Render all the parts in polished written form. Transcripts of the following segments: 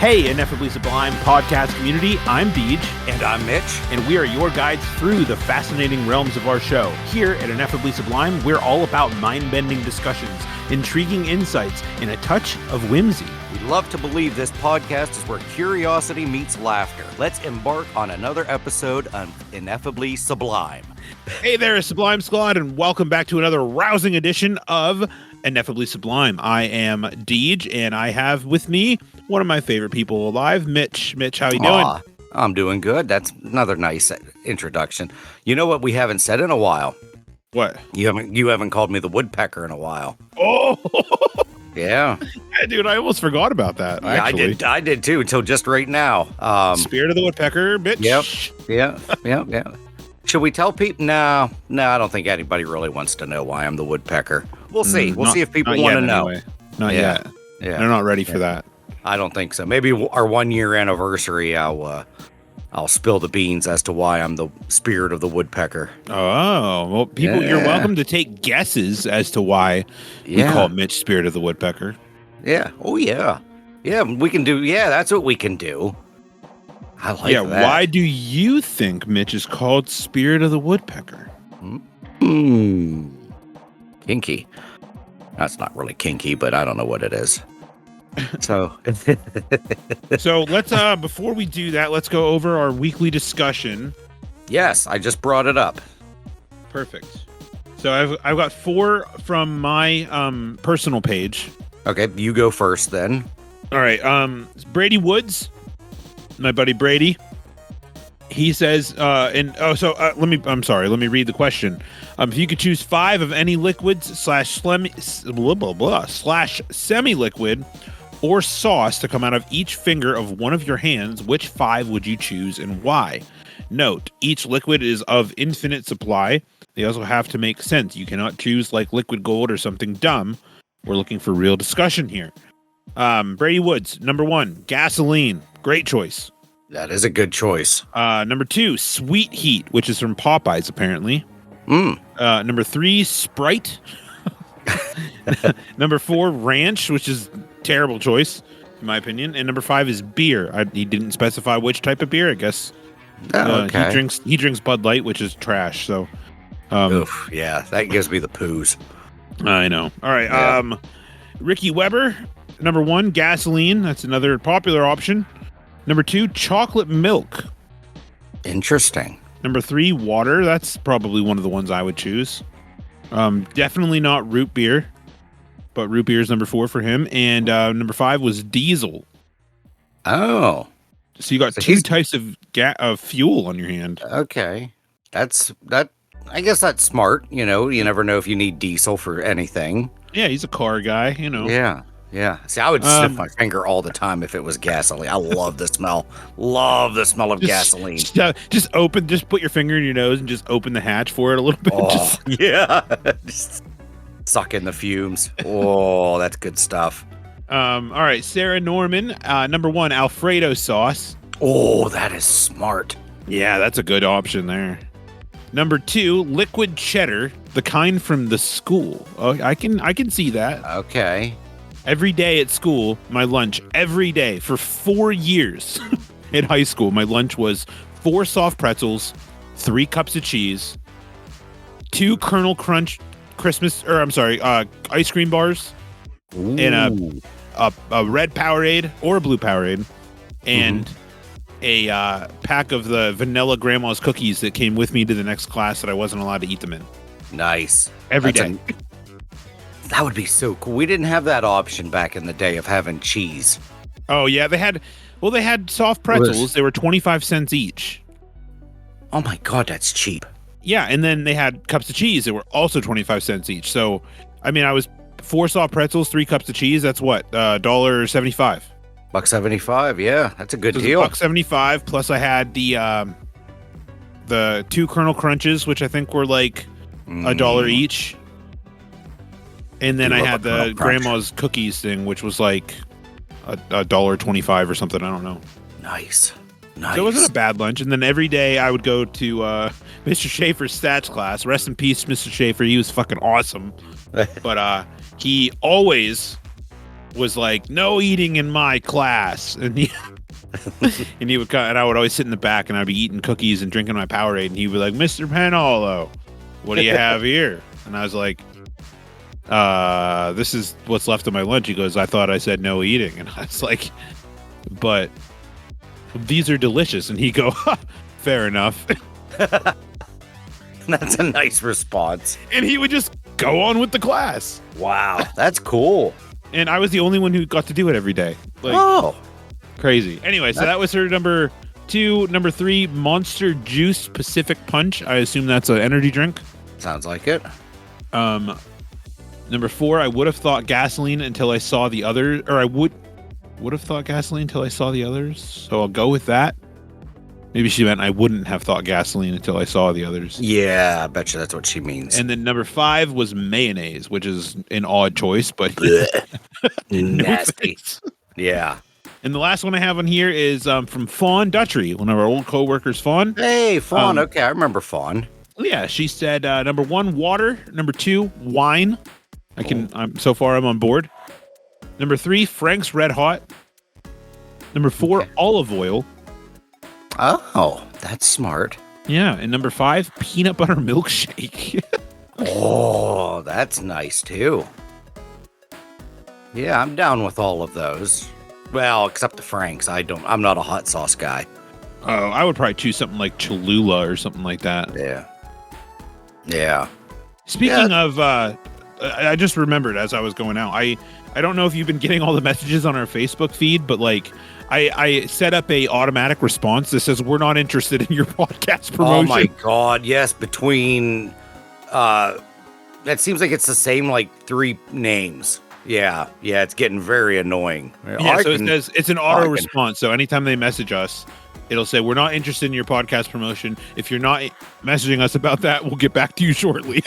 Hey, Ineffably Sublime podcast community, I'm Deej. And I'm Mitch. And we are your guides through the fascinating realms of our show. Here at Ineffably Sublime, we're all about mind-bending discussions, intriguing insights, and a touch of whimsy. We love to believe this podcast is where curiosity meets laughter. Let's embark on another episode of Ineffably Sublime. Hey there, Sublime Squad, and welcome back to another rousing edition of Ineffably Sublime. I am Deej, and I have with me one of my favorite people alive, Mitch. Mitch, how you doing? I'm doing good. That's another nice introduction. You know what we haven't said in a while? What? You haven't called me the woodpecker in a while. Oh! Yeah. Dude, I almost forgot about that, yeah, actually. I did too, until just right now. Spirit of the woodpecker, bitch. Yep. Should we tell people? No, I don't think anybody really wants to know why I'm the woodpecker. We'll see. We'll see if people want to know. Anyway. Not yet. Yeah. They're not ready for that. I don't think so. Maybe our 1 year anniversary, I'll spill the beans as to why I'm the spirit of the woodpecker. Oh, well, people, you're welcome to take guesses as to why we call Mitch Spirit of the Woodpecker. Yeah. Oh, yeah. Yeah, we can do. Yeah, that's what we can do. I like that. Why do you think Mitch is called Spirit of the Woodpecker? Kinky. That's not really kinky, but I don't know what it is. So let's before we do that, let's go over our weekly discussion. Yes, I just brought it up. Perfect. So I've got 4 from my personal page. Okay, you go first then. All right. Brady Woods, my buddy Brady. He says, let me read the question. If you could choose 5 of any liquids slash semi-liquid or sauce to come out of each finger of one of your hands, which 5 would you choose and why? Note, each liquid is of infinite supply. They also have to make sense. You cannot choose like liquid gold or something dumb. We're looking for real discussion here. Brady Woods, number 1, gasoline. Great choice. That is a good choice. Number 2, Sweet Heat, which is from Popeyes, apparently. Number 3, Sprite. Number 4, Ranch, which is terrible choice, in my opinion. And number 5 is beer. He didn't specify which type of beer, I guess. Okay. He drinks Bud Light, which is trash. So, oof, yeah, that gives me the poos. I know. All right. Yeah. Ricky Weber, number 1, gasoline. That's another popular option. Number 2, chocolate milk. Interesting. Number 3, water. That's probably one of the ones I would choose. Definitely not root beer, but root beer is number 4 for him. And number 5 was diesel. Oh, so you got 2 types of fuel on your hand. Okay, that. I guess that's smart. You know, you never know if you need diesel for anything. Yeah, he's a car guy. You know. Yeah. See, I would sniff my finger all the time if it was gasoline. I love the smell. Love the smell of gasoline. Just put your finger in your nose and just open the hatch for it a little bit. Oh, yeah. Just suck in the fumes. Oh, that's good stuff. All right, Sarah Norman, number 1, Alfredo sauce. Oh, that is smart. Yeah, that's a good option there. Number 2, liquid cheddar, the kind from the school. Oh, I can see that. Okay. Every day at school, my lunch, every day for 4 years in high school, my lunch was 4 soft pretzels, 3 cups of cheese, 2 Colonel Crunch ice cream bars, Ooh. and a red Powerade or a blue Powerade, and a pack of the vanilla grandma's cookies that came with me to the next class that I wasn't allowed to eat them in. Nice. Every day. That would be so cool. We didn't have that option back in the day of having cheese. Oh, yeah. They had soft pretzels. They were 25 cents each. Oh, my God. That's cheap. Yeah. And then they had cups of cheese that were also 25 cents each. So, I mean, I was 4 soft pretzels, 3 cups of cheese. That's what? $1.75. $1.75. Yeah. That's a good deal. $1.75. Plus I had the 2 Colonel Crunches, which I think were like $1 each. And then I had the grandma's cookies thing, which was like $1.25 or something. I don't know. Nice. So it wasn't a bad lunch. And then every day I would go to Mr. Schaefer's stats class. Rest in peace, Mr. Schaefer. He was fucking awesome. But he always was like, "No eating in my class," and he would and I would always sit in the back, and I'd be eating cookies and drinking my Powerade, and he'd be like, "Mr. Penhollow, what do you have here?" And I was like, "This is what's left of my lunch." He goes, "I thought I said no eating," and I was like, "But these are delicious," and he go, "Fair enough." That's a nice response. And he would just go on with the class. Wow, that's cool. And I was the only one who got to do it every day. Like, crazy. Anyway, so that was her number 2. Number 3, Monster Juice Pacific Punch. I assume that's an energy drink. Sounds like it. Number 4, I would have thought gasoline until I saw the other, or I would have thought gasoline until I saw the others. So I'll go with that. Maybe she meant I wouldn't have thought gasoline until I saw the others. Yeah, I bet you that's what she means. And then number 5 was mayonnaise, which is an odd choice, but nasty. Yeah. And the last one I have on here is from Fawn Dutry, one of our old coworkers, Fawn. Hey, Fawn. Okay, I remember Fawn. Yeah, she said number 1, water. Number 2, wine. So far I'm on board. Number 3, Frank's Red Hot. Number 4, olive oil. Oh, that's smart. Yeah, and number 5, peanut butter milkshake. Oh, that's nice too. Yeah, I'm down with all of those. Well, except the Frank's. I'm not a hot sauce guy. Oh, I would probably choose something like Cholula or something like that. Yeah. Yeah. Speaking of, I just remembered as I was going out. I don't know if you've been getting all the messages on our Facebook feed, but like I set up a automatic response that says we're not interested in your podcast promotion. Oh my God! Yes, between it seems like it's the same like 3 names. Yeah, it's getting very annoying. Yeah, so it says it's an auto response. So anytime they message us, it'll say we're not interested in your podcast promotion. If you're not messaging us about that, we'll get back to you shortly.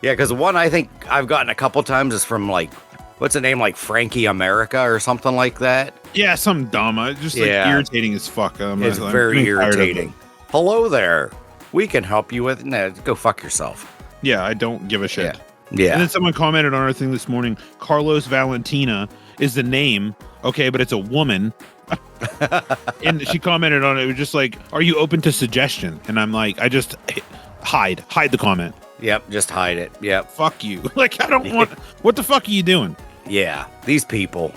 Yeah, because one I think I've gotten a couple times is from like, what's the name, like Frankie America or something like that. Yeah, some dumb. Just like irritating as fuck. It's very irritating. Hello there. We can help you with. No, go fuck yourself. Yeah, I don't give a shit. Yeah. And then someone commented on our thing this morning. Carlos Valentina is the name. Okay, but it's a woman. And she commented on it. It was just like, "Are you open to suggestion?" And I'm like, I just hide the comment. Yep, just hide it. Yep. Fuck you. Like, I don't want. What the fuck are you doing? Yeah, these people,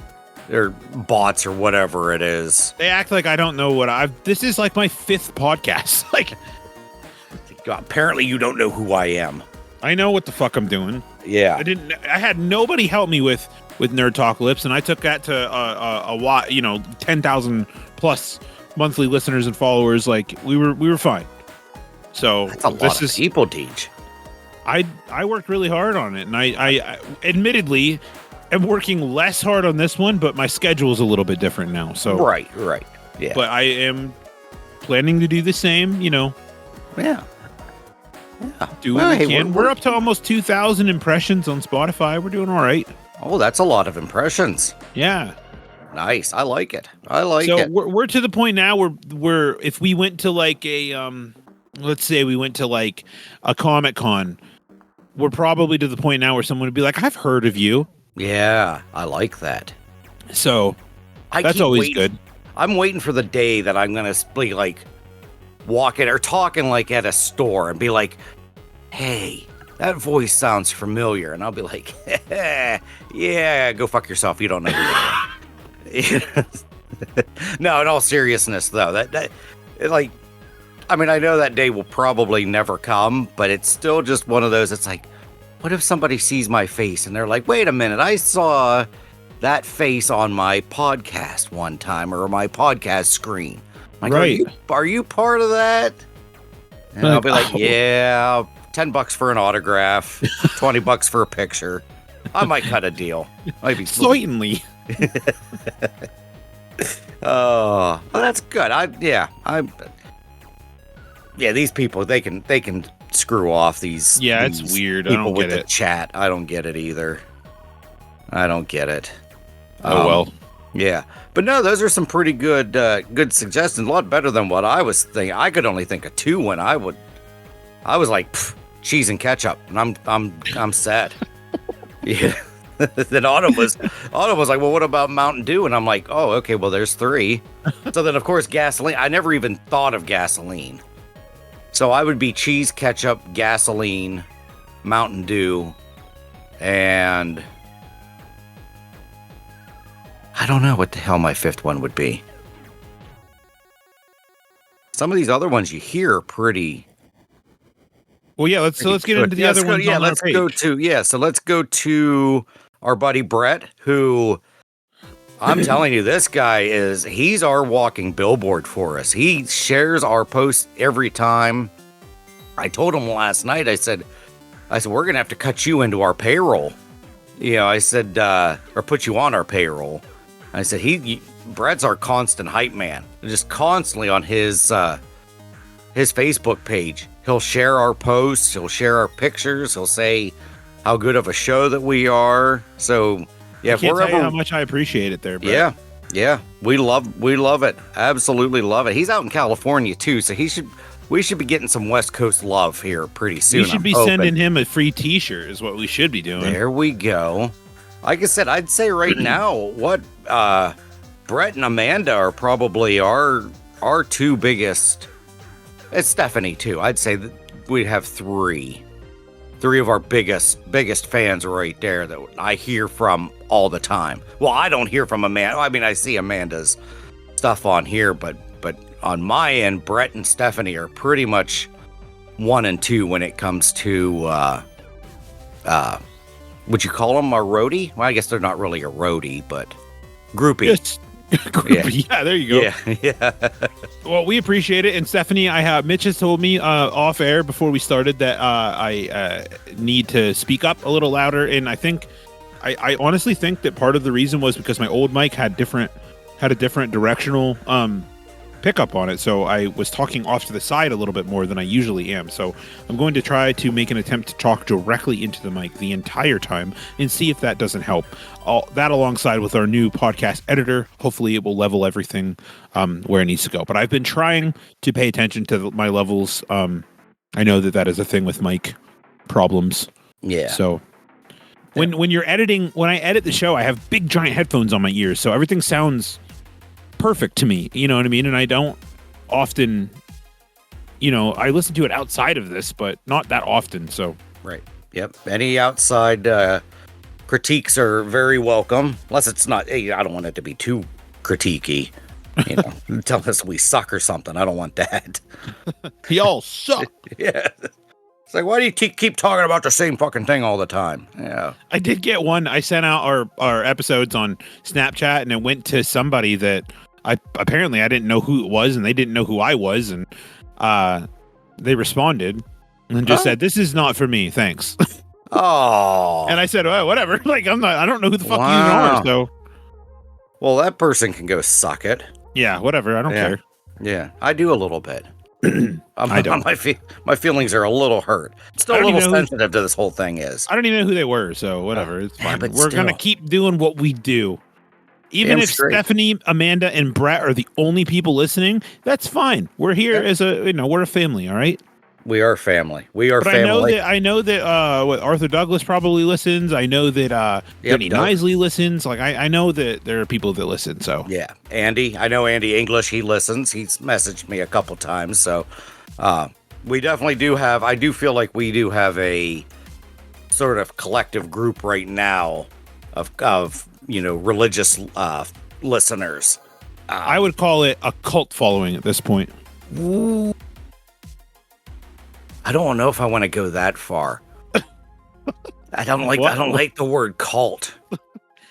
they're bots or whatever it is. They act like I don't know what this is like my 5th podcast. Like, apparently you don't know who I am. I know what the fuck I'm doing. Yeah. I had nobody help me with Nerd Talk Lips, and I took that to a lot, 10,000 plus monthly listeners and followers. Like, we were fine. So that's a lot of people, Deej. I worked really hard on it, and I admittedly am working less hard on this one, but my schedule is a little bit different now. So right, yeah. But I am planning to do the same. Yeah. Do what we can. We're up to almost 2,000 impressions on Spotify. We're doing all right. Oh, that's a lot of impressions. Yeah. Nice. I like it. So we're to the point now where if we went to like a let's say we went to like a Comic-Con, we're probably to the point now where someone would be like, "I've heard of you." Yeah, I like that. So that's always good. I'm waiting for the day that I'm gonna be like walking or talking like at a store and be like, "Hey, that voice sounds familiar," and I'll be like, "Yeah, go fuck yourself. You don't know who you are." No, in all seriousness, though, that like, I mean, I know that day will probably never come, but it's still just one of those. It's like, what if somebody sees my face and they're like, "Wait a minute, I saw that face on my podcast one time or my podcast screen." Like, right. Are you part of that? And I'll be like, "Yeah, $10 for an autograph, $20 for a picture. I might cut a deal. Might be certainly." Oh, well, that's good. These people, they can screw off these. Yeah, these it's weird. People I don't with get the chat. I don't get it either. I don't get it. Oh well. Yeah, but no, those are some pretty good suggestions. A lot better than what I was thinking. I could only think of 2 when I was like cheese and ketchup, and I'm set. Yeah. Then Autumn was like, well, what about Mountain Dew? And I'm like, oh, okay, well, there's 3. So then, of course, gasoline. I never even thought of gasoline. So I would be cheese, ketchup, gasoline, Mountain Dew, and I don't know what the hell my 5th one would be. Some of these other ones you hear are pretty. Well, yeah, let's get into the other ones. So let's go to our buddy Brett, who I'm telling you, this guy he's our walking billboard for us. He shares our posts every time. I told him last night, I said, we're going to have to cut you into our payroll. I said, or put you on our payroll. I said, Brett's our constant hype man. Just constantly on his Facebook page. He'll share our posts. He'll share our pictures. He'll say how good of a show that we are. So, yeah, if we're ever, how much I appreciate it there, Brett. Yeah. We love it. Absolutely love it. He's out in California too, so we should be getting some West Coast love here pretty soon. We should be sending him a free T-shirt is what we should be doing. There we go. Like I said, I'd say right now, what Brett and Amanda are probably our 2 biggest. It's Stephanie too. I'd say that we'd have 3 of our biggest fans right there that I hear from all the time. Well, I don't hear from Amanda. I mean, I see Amanda's stuff on here, but on my end, Brett and Stephanie are pretty much 1 and 2 when it comes to would you call them a roadie? Well, I guess they're not really a roadie, but groupie. Yes. Yeah, there you go. Yeah. Well, we appreciate it. And Stephanie, Mitch has told me off air before we started that I need to speak up a little louder. And I honestly think that part of the reason was because my old mic had a different directional pickup on it. So I was talking off to the side a little bit more than I usually am. So I'm going to try to make an attempt to talk directly into the mic the entire time and see if that doesn't help. All that alongside with our new podcast editor, hopefully it will level everything where it needs to go. But I've been trying to pay attention to my levels. I know that is a thing with mic problems. Yeah. So when you're editing, when I edit the show, I have big giant headphones on my ears, so everything sounds perfect to me, you know what I mean? And I don't often, I listen to it outside of this, but not that often. So right. Yep. Any outside critiques are very welcome, unless it's not. Hey, I don't want it to be too critiquey. Tell us we suck or something. I don't want that. Y'all suck. Yeah. It's like, why do you keep talking about the same fucking thing all the time? Yeah. I did get one. I sent out our episodes on Snapchat, and it went to somebody that I didn't know who it was, and they didn't know who I was, and they responded and just said, "This is not for me, thanks." Oh. And I said, "Well, whatever." Like, I don't know who the fuck you are. So, well, that person can go suck it. Yeah, whatever. I don't care. Yeah, I do a little bit. I don't. My feelings are a little hurt. Still a little sensitive to this whole thing is. I don't even know who they were, so whatever. It's fine. But we're going to keep doing what we do. Even if Stephanie, Amanda, and Brett are the only people listening, that's fine. We're here as we're a family, all right? We are family. Family. I know that Arthur Douglas probably listens. I know that Denny Nisley listens. Like I know that there are people that listen. So yeah, Andy. I know Andy English. He listens. He's messaged me a couple times. So we definitely do have. I do feel like we do have a sort of collective group right now of religious listeners. I would call it a cult following at this point. Ooh. I don't know if I want to go that far. I don't like the word cult.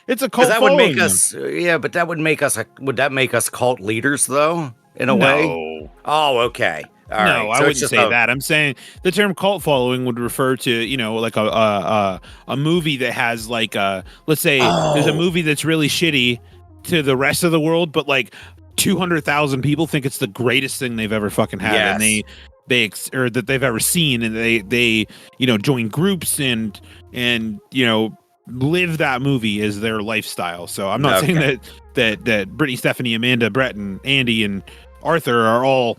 It's a cult. That would make us. Yeah, but that would make us. Would that make us cult leaders though? In a way. Oh, okay. All right. No, I wouldn't say that. I'm saying the term cult following would refer to, like a movie that has like let's say there's a movie that's really shitty to the rest of the world, but like 200,000 people think it's the greatest thing they've ever fucking had, and they that they've ever seen, and they join groups and live that movie as their lifestyle. So I'm not saying that Brittany, Stephanie, Amanda, Brett, and Andy and Arthur are all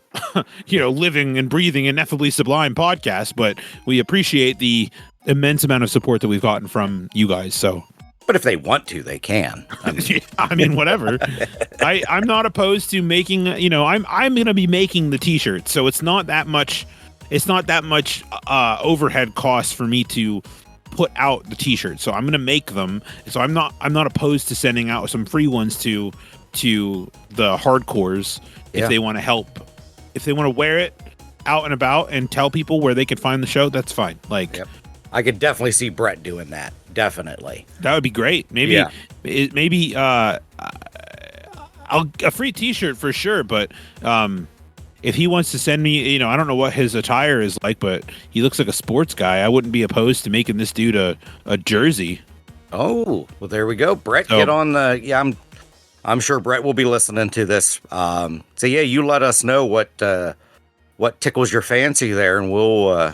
living and breathing Ineffably Sublime podcast, but we appreciate the immense amount of support that we've gotten from you guys. So But if they want to, they can. I mean, whatever. I'm not opposed to making. I'm going to be making the T-shirts, so it's not that much. It's not that much overhead cost for me to put out the T-shirts. So I'm going to make them. So I'm not opposed to sending out some free ones to the hardcores if they want to help. If they want to wear it out and about and tell people where they can find the show, that's fine. Like, yep. I could definitely see Brett doing that. Definitely. That would be great. Maybe a free T-shirt for sure. But if he wants to send me, I don't know what his attire is like, but he looks like a sports guy. I wouldn't be opposed to making this dude a jersey. Oh, well, there we go. Brett, get on the. Yeah, I'm sure Brett will be listening to this. So yeah, you let us know what tickles your fancy there, and we'll.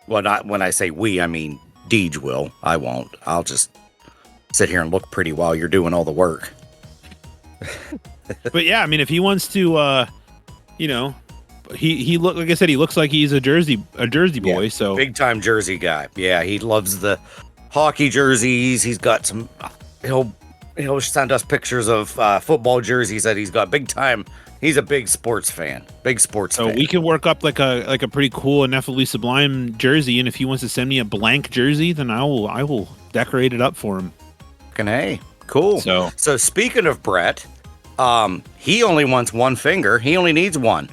Well, not when I say we, I mean Deej will. I won't. I'll just sit here and look pretty while you're doing all the work. But yeah, I mean, if he wants to, he look like I said, he looks like he's a Jersey boy. So big time Jersey guy. Yeah, he loves the hockey jerseys. He's got some. He'll send us pictures of football jerseys that he's got. Big time. He's a big sports fan. So we can work up like a pretty cool Nephilim Sublime jersey, and if he wants to send me a blank jersey, then I will decorate it up for him. Fucking hey, cool. So speaking of Brett, he only wants one finger. He only needs one,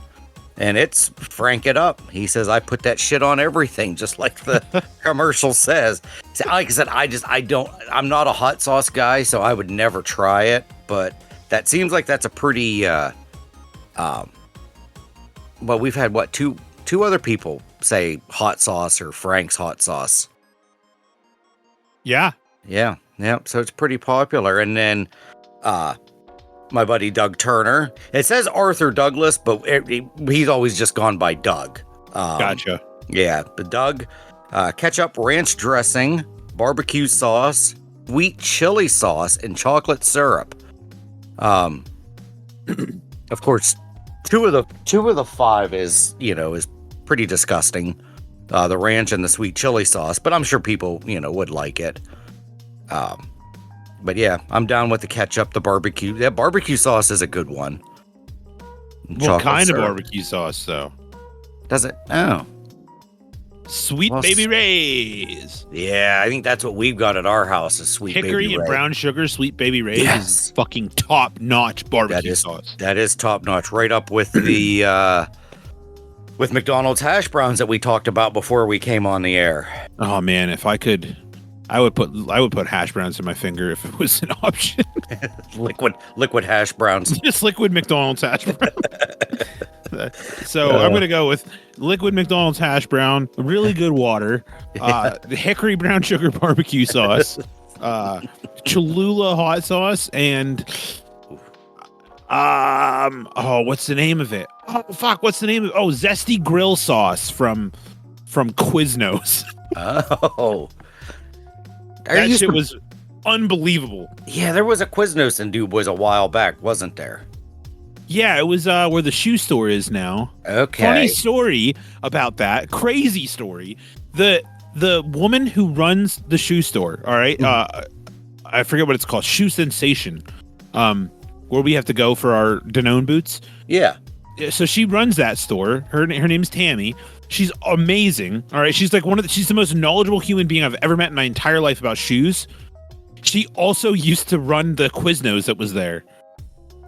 and it's Frank it up. He says, "I put that shit on everything," just like the commercial says. So, like I said, I'm not a hot sauce guy, so I would never try it. But that seems like that's a pretty. Well, we've had two other people say hot sauce or Frank's hot sauce. Yeah. So it's pretty popular. And then, my buddy Doug Turner. It says Arthur Douglas, but he's always just gone by Doug. Gotcha. Yeah, but Doug, ketchup, ranch dressing, barbecue sauce, sweet chili sauce, and chocolate syrup. Of course. Two of the five is pretty disgusting. The ranch and the sweet chili sauce, but I'm sure people, would like it. But yeah, I'm down with the ketchup, the barbecue. Yeah, barbecue sauce is a good one. What kind of barbecue sauce, though? Does it? Oh. Sweet Baby Ray's. Yeah, I think that's what we've got at our house is Sweet Baby Ray's. Hickory and brown sugar Sweet Baby Ray's is fucking top-notch barbecue sauce. That is top-notch. Right up with the with McDonald's hash browns that we talked about before we came on the air. Oh man, if I could, I would put hash browns in my finger if it was an option. liquid hash browns. Just liquid McDonald's hash brown. So I'm going to go with liquid McDonald's hash brown, really good water, the hickory brown sugar barbecue sauce, Cholula hot sauce, and what's the name of it? Oh fuck, what's the name of it? Oh, zesty grill sauce from Quiznos. Oh. That shit was unbelievable. Yeah, there was a Quiznos in DuBois a while back, wasn't there? Yeah, it was where the shoe store is now. Okay. Funny story about that. Crazy story. The woman who runs the shoe store, all right? I forget what it's called. Shoe Sensation. Where we have to go for our Danone boots. Yeah. So she runs that store. Her name's Tammy. She's amazing. All right. She's like she's the most knowledgeable human being I've ever met in my entire life about shoes. She also used to run the Quiznos that was there.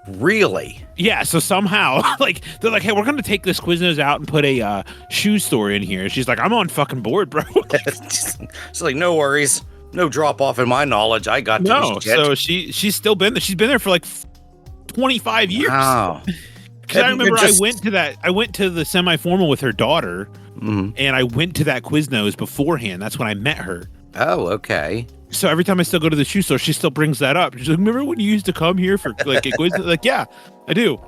Really? Yeah, so somehow, they're like, hey, we're going to take this Quiznos out and put a shoe store in here. She's like, I'm on fucking board, bro. She's like, no worries. No drop off in my knowledge. I got no. So she's still been there. She's been there for like 25 years. Wow. Because I remember I went to the semi-formal with her daughter, and I went to that Quiznos beforehand. That's when I met her. Oh, okay. So every time I still go to the shoe store, she still brings that up. She's like, remember when you used to come here for like a quiz? Like, yeah, I do.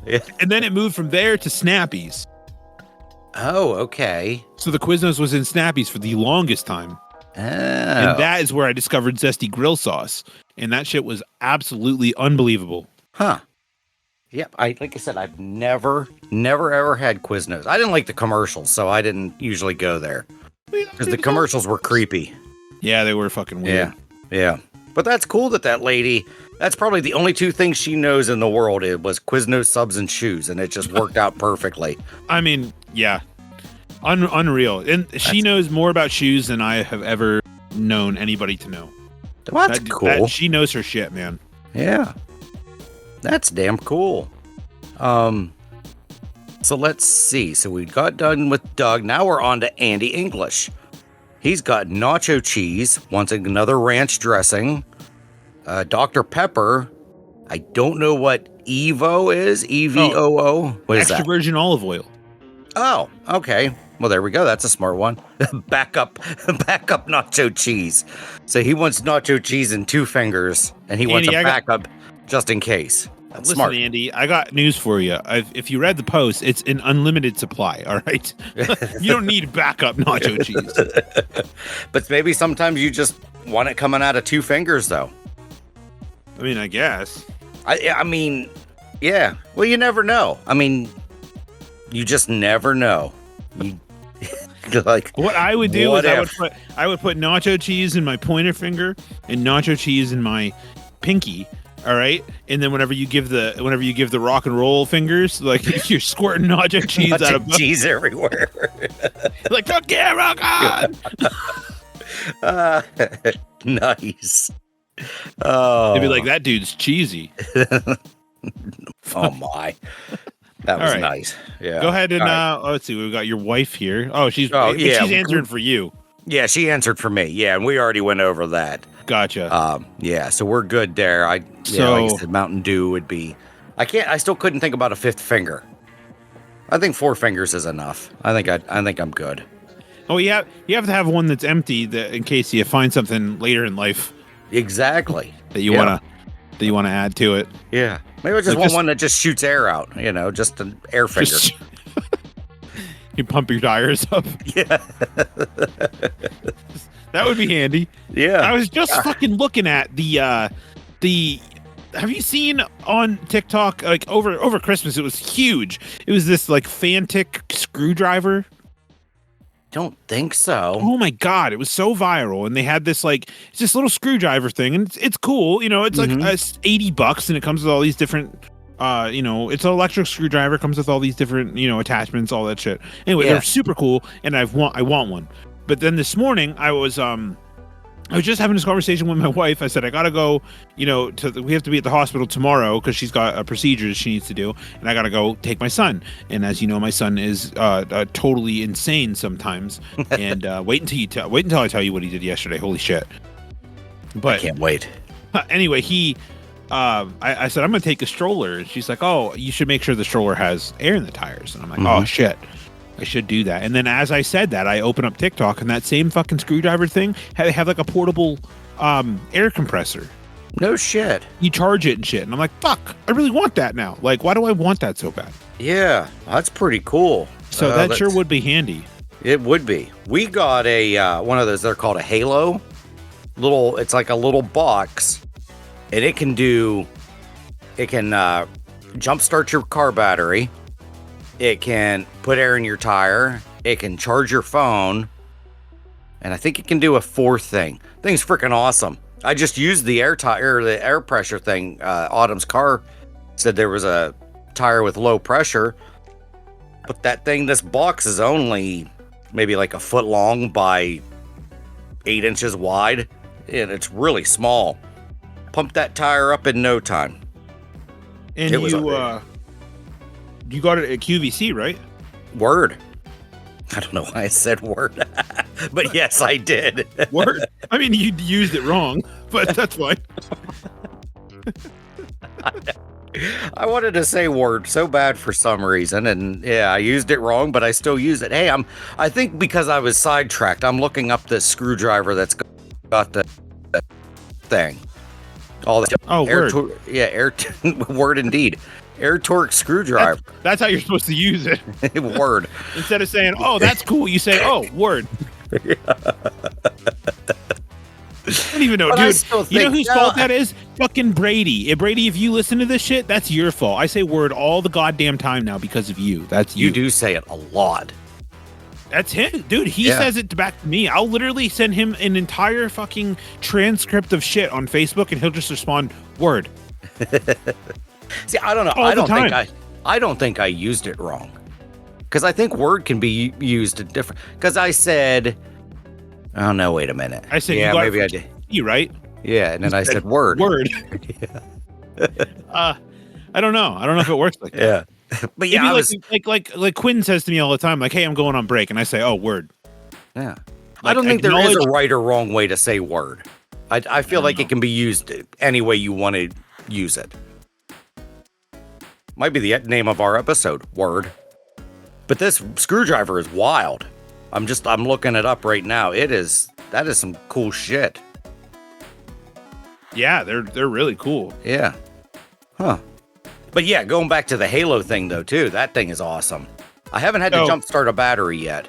Yeah. And then it moved from there to Snappy's. Oh, okay. So the Quiznos was in Snappy's for the longest time. Oh. And that is where I discovered zesty grill sauce. And that shit was absolutely unbelievable. Huh. Yep. Like I said, I've never ever had Quiznos. I didn't like the commercials, so I didn't usually go there. Because the commercials were creepy. Yeah, they were fucking weird. Yeah. But that's cool that lady, that's probably the only two things she knows in the world. It was Quiznos subs and shoes, and it just worked out perfectly. I mean, yeah. Unreal. And she knows more about shoes than I have ever known anybody to know. Well, that's cool. She knows her shit, man. Yeah. That's damn cool. So let's see. So we got done with Doug. Now we're on to Andy English. He's got nacho cheese, wants another ranch dressing, Dr. Pepper. I don't know what Evo is. EVOO. What is extra that? virgin olive oil. Oh, okay. Well, there we go. That's a smart one. backup nacho cheese. So he wants nacho cheese in 2 fingers, and he wants a backup just in case. That's Listen, smart. Andy, I got news for you. If you read the post, it's an unlimited supply, all right? You don't need backup nacho cheese. But maybe sometimes you just want it coming out of 2 fingers, though. I mean, I guess. I mean, yeah. Well, you never know. I mean, you just never know. You like what I would do is I would put nacho cheese in my pointer finger and nacho cheese in my pinky. All right, and then whenever you give the rock and roll fingers, like you're squirting nacho cheese out of cheese everywhere. Like, okay, rock on. Nice. Oh, they'd be like, that dude's cheesy. Oh my, that was nice. Yeah. Go ahead and let's see. We've got your wife here. Oh, she's answering for you. Yeah, she answered for me. Yeah, and we already went over that. Gotcha. Yeah, so we're good there. Like I said, Mountain Dew would be. I still couldn't think about a 5th finger. I think 4 fingers is enough. I think I'm good. Oh, you have to have one that's empty in case you find something later in life. Exactly. That you wanna add to it. Yeah. Maybe I just want one that just shoots air out. Just an air finger. You pump your tires up. Yeah. That would be handy. Yeah. I was just fucking looking at the have you seen on TikTok, like over Christmas, it was huge. It was this like Fantic screwdriver. Don't think so. Oh my God. It was so viral. And they had this it's this little screwdriver thing, and it's cool. It's like $80 and it comes with all these different it's an electric screwdriver, comes with all these different, attachments, all that shit. Anyway, they're super cool, and I want one. But then this morning I was just having this conversation with my wife. I said, I gotta go, we have to be at the hospital tomorrow because she's got a procedure she needs to do, and I gotta go take my son. And as you know, my son is totally insane sometimes. And wait until I tell you what he did yesterday. Holy shit! But I can't wait. Anyway, I said, I'm gonna take a stroller, and she's like, oh, you should make sure the stroller has air in the tires. And I'm like, oh shit, I should do that. And then as I said that, I open up TikTok, and that same fucking screwdriver thing have like a portable air compressor. No shit. You charge it and shit. And I'm like, fuck, I really want that now. Like, why do I want that so bad? Yeah, that's pretty cool. So that sure would be handy. It would be. We got a one of those. They're called a Halo. It's like a little box, and it can jumpstart your car battery. It can put air in your tire. It can charge your phone. And I think it can do a 4th thing. Thing's freaking awesome. I just used the the air pressure thing. Autumn's car said there was a tire with low pressure. But this box is only maybe like a foot long by 8 inches wide. And it's really small. Pumped that tire up in no time. And you got it at QVC, right? Word. I don't know why I said word, but yes, I did. Word. I mean, you used it wrong, but that's fine. I wanted to say word so bad for some reason, and yeah, I used it wrong, but I still use it. Hey, I think because I was sidetracked, I'm looking up this screwdriver that's got the thing. All the word. Word indeed. Air torque screwdriver. That's how you're supposed to use it. Word. Instead of saying, oh, that's cool, you say, oh, word. I don't even know, dude. You know whose fault that is? Fucking Brady. Brady, if you listen to this shit, that's your fault. I say word all the goddamn time now because of you. That's you. You do say it a lot. That's him, dude. He Yeah. says it back to me. I'll literally send him an entire fucking transcript of shit on Facebook, and he'll just respond, "Word." See, I don't know. All the time. I don't think I used it wrong. Because I think word can be used in different. Because I said, oh no, wait a minute. I said, yeah, "You got maybe it I from did. TV, right?" Yeah, and then He I said word. Word. Yeah. I don't know. I don't know if it works like that. Yeah. But yeah, Maybe I was. like Quinn says to me all the time, like, "Hey, I'm going on break," and I say, "Oh, word." Yeah. I Like, don't think there is acknowledge. a right or wrong way to say word. I feel like it can be used any way you want to use it. Might be the name of our episode, word. But this screwdriver is wild. I'm looking it up right now. That is some cool shit. Yeah, they're really cool. Yeah. Huh. But yeah, going back to the Halo thing though too, that thing is awesome. I haven't had to So- jumpstart a battery yet.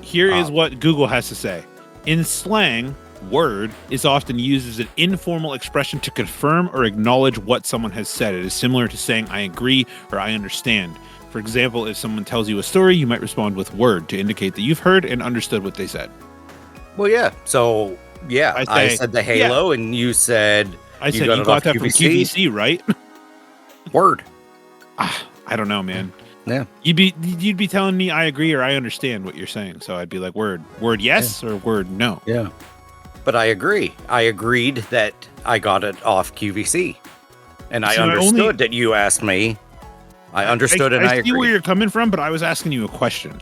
Here is what Google has to say. In slang, word is often used as an informal expression to confirm or acknowledge what someone has said. It is similar to saying I agree or I understand. For example, if someone tells you a story, you might respond with word to indicate that you've heard and understood what they said. Well, yeah. So yeah, I say, said the Halo, and you said I said got you it got off that from QVC, right? Word. I don't know, man. Yeah. You'd be telling me I agree or I understand what you're saying. So I'd be like word yes or word no. Yeah. But I agree. I agreed that I got it off QVC. And I See, understood that you asked me. I understood and I see where agreed. you're coming from, but I was asking you a question.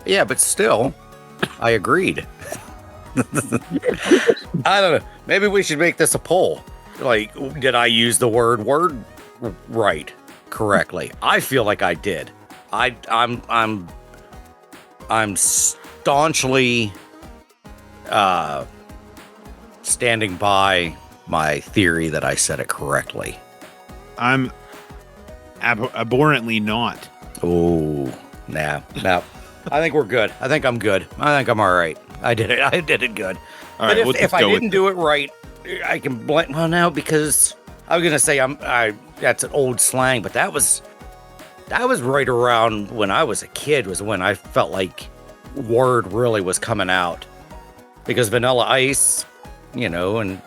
Yeah, but still, I agreed. I don't know. Maybe we should make this a poll. Like, did I use the word right correctly? I feel like I did. I'm staunchly standing by my theory that I said it correctly. I'm abhorrently not. Oh, nah. I think we're good. I think I'm good. I think I'm all right. I did it. I did it good. All But right, we'll if just I go with didn't do it right, I can blame. Well, no, because I was gonna say that's an old slang, but that was right around when I was a kid. Was when I felt like word really was coming out, because Vanilla Ice, and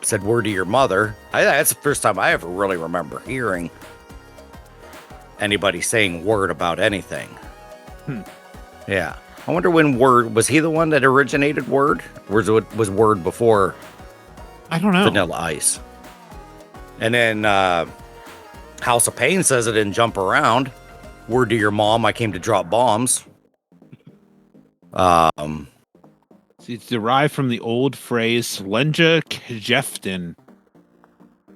said word to your mother. That's the first time I ever really remember hearing anybody saying word about anything. Yeah. I wonder when word was he the one that originated word? Or was word before I don't know. Vanilla Ice? And then House of Pain says it in Jump Around. Word to your mom, I came to drop bombs. See, it's derived from the old phrase "slenja kjeften,"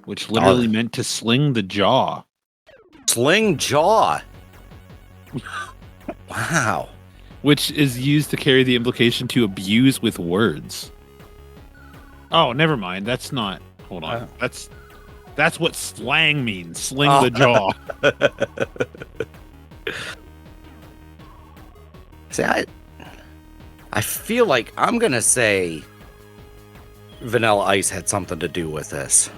which literally meant to sling the jaw. Sling jaw. Wow. Which is used to carry the implication to abuse with words. Oh, never mind. That's not. Hold on. That's what slang means. Sling the jaw. See, I feel like I'm gonna say Vanilla Ice had something to do with this.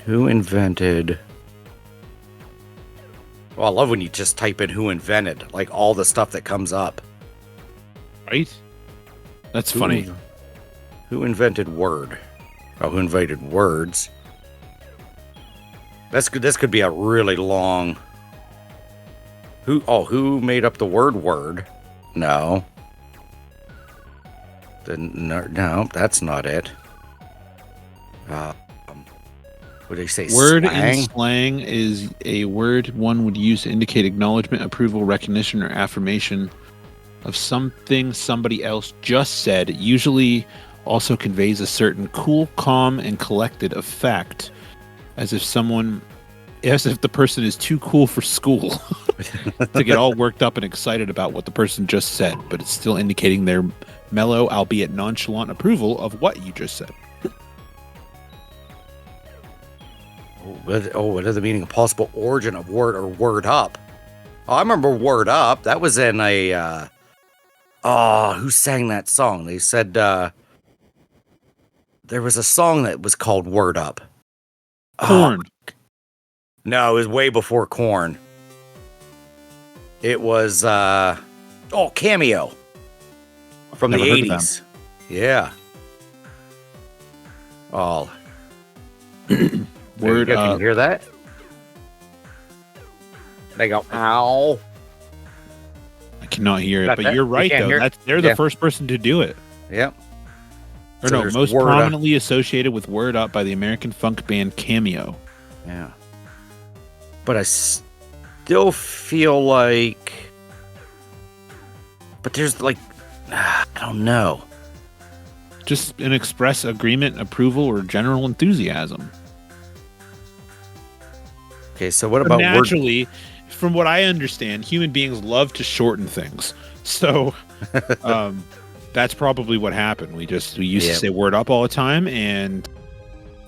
Who invented? Well, I love when you just type in who invented, like all the stuff that comes up. Right? That's funny. Who invented word? Oh, who invented words? This could be a really long. Who made up the word? No. No, that's not it. What did they say? Word Slang? in slang is a word one would use to indicate acknowledgement, approval, recognition, or affirmation of something somebody else just said. It usually also conveys a certain cool, calm, and collected effect, as if the person is too cool for school to get all worked up and excited about what the person just said, but it's still indicating their mellow, albeit nonchalant approval of what you just said. What is the meaning of possible origin of word or word up? Oh, I remember word up. That was in a. Who sang that song? They said there was a song that was called Word Up. Corn. No, it was way before Corn. It was Cameo from Never the heard of them. 80s. Yeah. Oh. Word Can you up. hear that? They go, ow. I cannot hear it, Got but that? you're You right can't though. hear it? They're Yeah. the first person to do it. Yep. Or So no, there's most Word Up. prominently associated with Word Up by the American funk band Cameo. Yeah. But I still feel like. But there's like. I don't know. Just an express agreement, approval, or general enthusiasm. Okay, so what But about Word? naturally, from what I understand, human beings love to shorten things. So that's probably what happened. We used to say Word Up all the time, and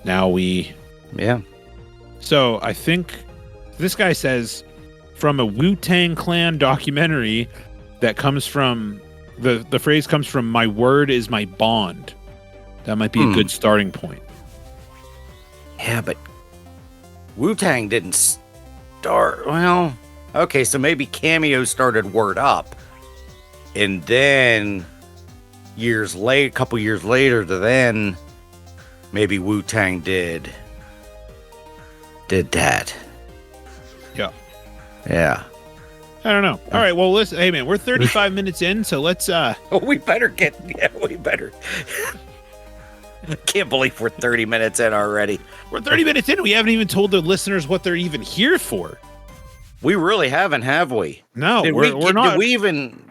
now we. Yeah. So I think this guy says from a Wu-Tang Clan documentary that comes from the phrase comes from "My word is my bond." That might be a good starting point. Yeah, but Wu-Tang didn't start. Well, okay, so maybe Cameo started Word Up, and then a couple years later, then maybe Wu-Tang did that. Yeah. Yeah. I don't know. All right. Well, listen. Hey, man, we're 35 minutes in, so let's. We better. I can't believe we're 30 minutes in already. We're 30 minutes in. We haven't even told the listeners what they're even here for. We really haven't, have we? No, we're not.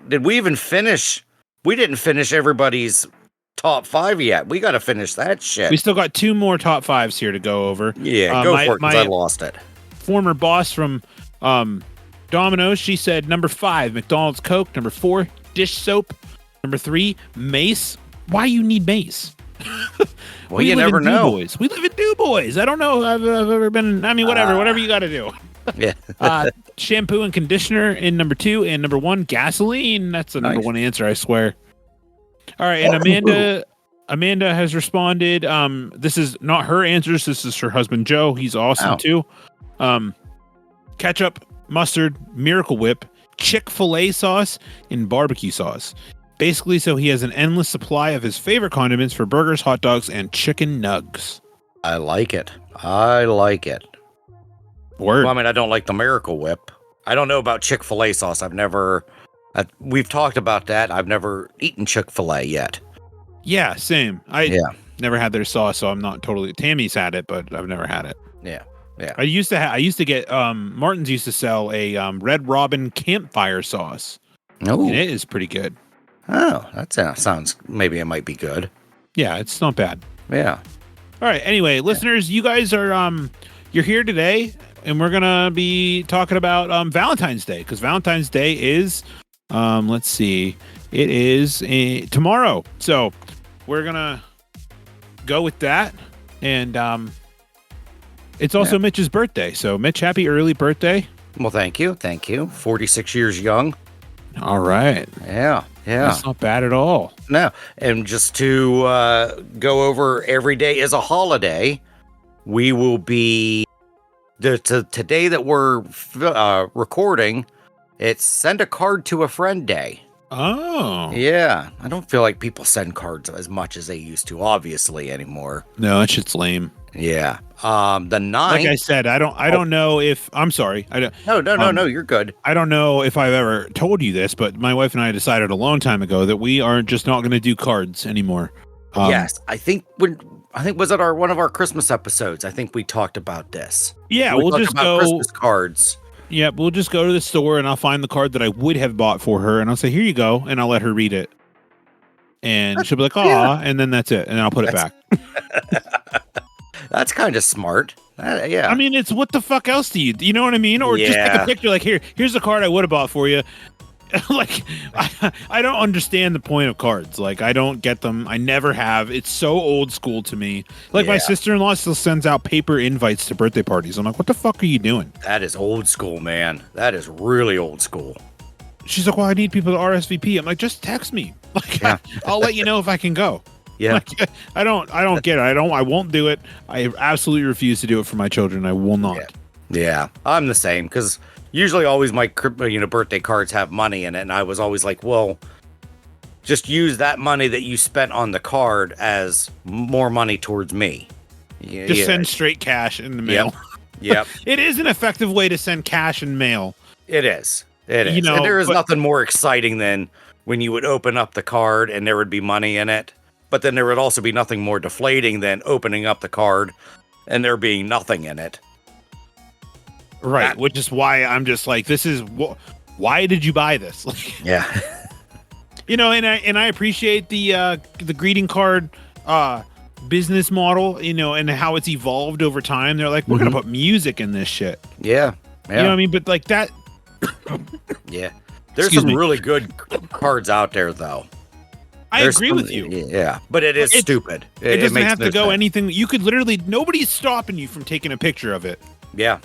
Did we even finish? We didn't finish everybody's top 5 yet. We got to finish that shit. We still got 2 more top 5s here to go over. Yeah, go for it, because I lost it. Former boss from Domino's, she said number 5, McDonald's Coke. Number 4, dish soap. Number 3, mace. Why you need mace? Well, you never know. Boys. We live in Du Bois. I don't know if I've ever been. I mean, whatever you got to do. Yeah. Shampoo and conditioner in number 2, and number 1, gasoline. That's the number 1 answer, I swear. All right, and Amanda has responded. This is not her answers. This is her husband Joe. He's awesome too. Ketchup, mustard, Miracle Whip, Chick-fil-A sauce, and barbecue sauce. Basically, so he has an endless supply of his favorite condiments for burgers, hot dogs, and chicken nugs. I like it. Word. Well, I mean, I don't like the Miracle Whip. I don't know about Chick-fil-A sauce. We've talked about that. I've never eaten Chick-fil-A yet. Yeah, same. Never had their sauce, so I'm not totally. Tammy's had it, but I've never had it. Yeah. I used to get. Martin's used to sell a Red Robin campfire sauce. Oh, and it is pretty good. Oh, that sounds. Maybe it might be good. Yeah, it's not bad. Yeah. All right. Anyway, listeners, you guys are you're here today, and we're gonna be talking about Valentine's Day, because Valentine's Day is let's see, it is tomorrow. So we're gonna go with that, and it's also Mitch's birthday. So Mitch, happy early birthday. Well, thank you. 46 years young. All right. Yeah. That's not bad at all. No, and just to go over every day is a holiday, we will be today that we're recording. It's Send a Card to a Friend Day. Oh. Yeah, I don't feel like people send cards as much as they used to, obviously, anymore. No, that shit's lame. Yeah. The 9th. Like I said, I don't know if I'm sorry. I don't. No, you're good. I don't know if I've ever told you this, but my wife and I decided a long time ago that we are just not going to do cards anymore. Yes, I think was it one of our Christmas episodes? I think we talked about this. Yeah, we'll just about go Christmas cards. Yeah, we'll just go to the store and I'll find the card that I would have bought for her, and I'll say, "Here you go," and I'll let her read it, and she'll be like, "Aw," and then that's it, and then I'll put it back. That's kind of smart. Yeah. I mean, it's what the fuck else do you know what I mean? Or just take a picture like, here's the card I would have bought for you. Like, I don't understand the point of cards. Like, I don't get them. I never have. It's so old school to me. Like, my sister-in-law still sends out paper invites to birthday parties. I'm like, what the fuck are you doing? That is old school, man. That is really old school. She's like, well, I need people to RSVP. I'm like, just text me. Like, I'll let you know if I can go. Yeah. Like, I don't get it. I won't do it. I absolutely refuse to do it for my children. I will not. Yeah. I'm the same, because usually always my birthday cards have money in it, and I was always like, well, just use that money that you spent on the card as more money towards me. Just send straight cash in the mail. Yep. It is an effective way to send cash in mail. It is. It is. And there is nothing more exciting than when you would open up the card and there would be money in it. But then there would also be nothing more deflating than opening up the card and there being nothing in it. Right, which is why I'm just like, why did you buy this? Yeah. And I appreciate the greeting card business model, and how it's evolved over time. They're like, we're gonna put music in this shit. Yeah. You know what I mean? But like that. Yeah. There's some really good cards out there, though. I agree with you. Yeah, but it is stupid. It doesn't have to go anything. You could literally, nobody's stopping you from taking a picture of it. Yeah.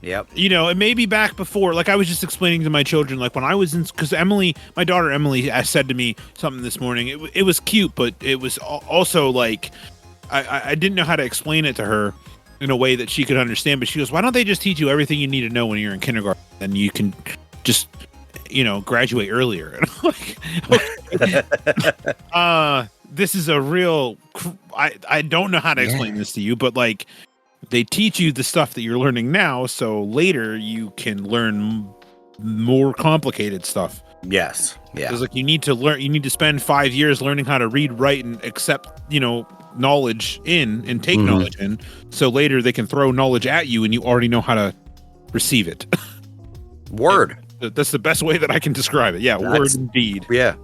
Yep. It may be back before, like I was just explaining to my children, like when I was in, because my daughter Emily said to me something this morning. It was cute, but it was also like, I didn't know how to explain it to her in a way that she could understand. But she goes, why don't they just teach you everything you need to know when you're in kindergarten? And you can just, graduate earlier. And I'm like, this is a real, I don't know how to explain this to you, but like, they teach you the stuff that you're learning now, so later you can learn more complicated stuff. Yes. Yeah. Because like you need to spend 5 years learning how to read, write, and accept, knowledge in and take knowledge in. So later they can throw knowledge at you and you already know how to receive it. Word. That's the best way that I can describe it. Yeah. Word indeed. Yeah.